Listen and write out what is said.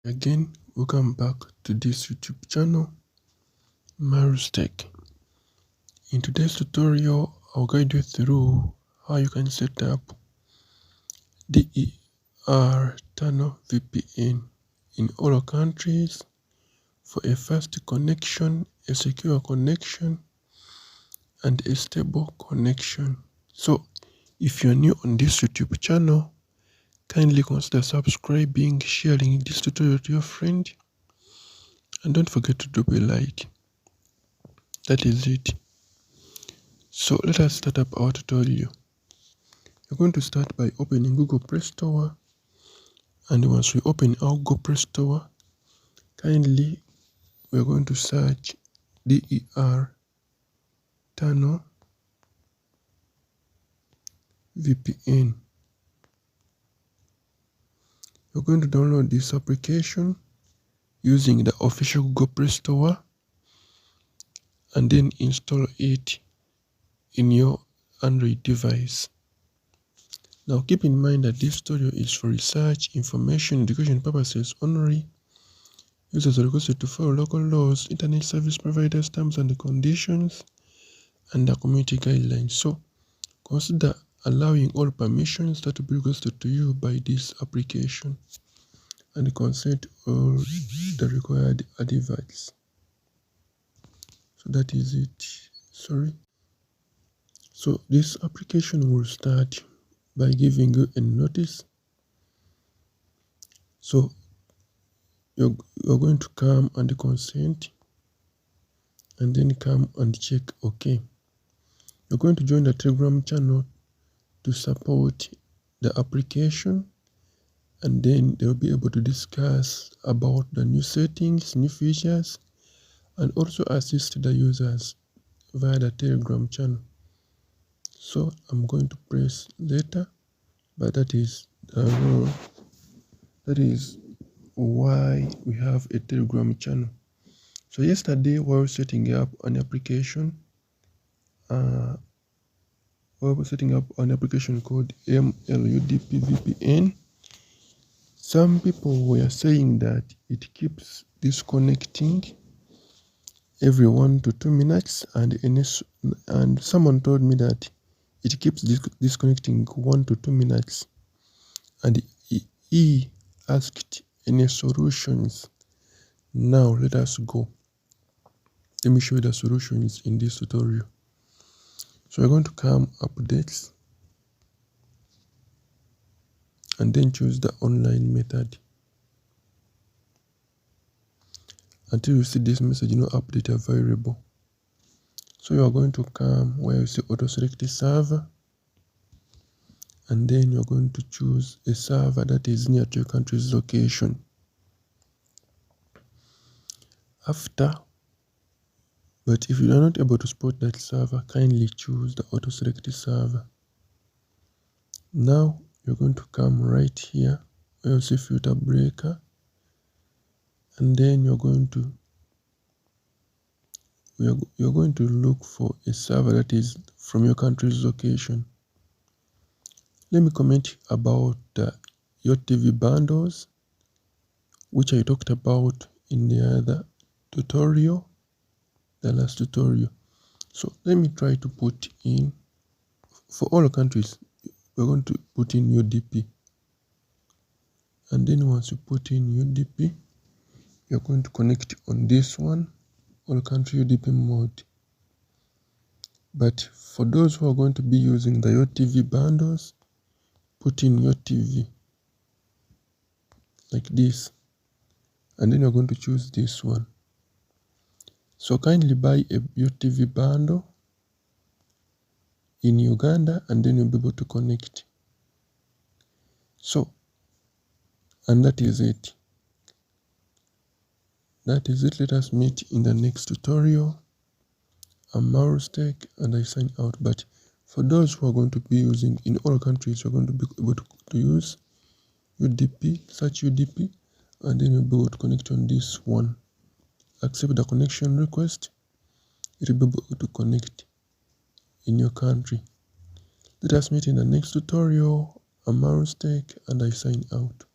Again, welcome back to this YouTube channel, Tech. In today's tutorial, I'll guide you through how you can set up Tunnel VPN in all countries for a fast connection, a secure connection, and a stable connection. So, if you're new on this YouTube channel, kindly consider subscribing, sharing this tutorial to your friend, and don't forget to drop a like. That is it. So let us start up our tutorial. You're going to start by opening Google Play Store, and once we open our Google Play Store, kindly we're going to search Tunnel VPN. You're going to download this application using the official Google Play Store and then install it in your Android device. Now keep in mind that this tutorial is for research, information, education purposes only. Users are requested to follow local laws, internet service providers, terms and conditions, and the community guidelines. So consider allowing all permissions that will be requested to you by this application and consent all the required adverts. So that is it. So this application will start by giving you a notice. So you're going to come and consent and then come and check OK. You're going to join the Telegram channel to support the application, and then they'll be able to discuss about the new settings, new features, and also assist the users via the Telegram channel. So I'm going to press later, but that is the rule. That is why we have a Telegram channel. So yesterday we were setting up an application. We were setting up an application called MLUDP VPN. Some people were saying that it keeps disconnecting every 1 to 2 minutes, and someone told me that it keeps disconnecting 1 to 2 minutes, and he asked any solutions. Now let us go. Let me show you the solutions in this tutorial. So we're going to come updates and then choose the online method until you see this message, no update available. So you are going to come where you see auto select server, and then you're going to choose a server that is near to your country's location. But if you are not able to spot that server, kindly choose the auto select server. Now you're going to come right here where you see filter breaker, and then you're going to look for a server that is from your country's location. Let me comment about the TV bundles, which I talked about in the other tutorial, the last tutorial. So let me try to put in, for all countries, we're going to put in UDP. And then once you put in UDP, you're going to connect on this one, all country UDP mode. But for those who are going to be using the TV bundles, put in TV like this, and then you're going to choose this one. So kindly buy a TV bundle in Uganda, and then you'll be able to connect. So, and that is it. Let us meet in the next tutorial. I'm Tech, and I sign out. But for those who are going to be using in all countries, you're going to be able to use UDP, search UDP, and then you'll be able to connect on this one. Accept the connection request. You'll be able to connect in your country. Let us meet in the next tutorial. I'm Tech, and I sign out.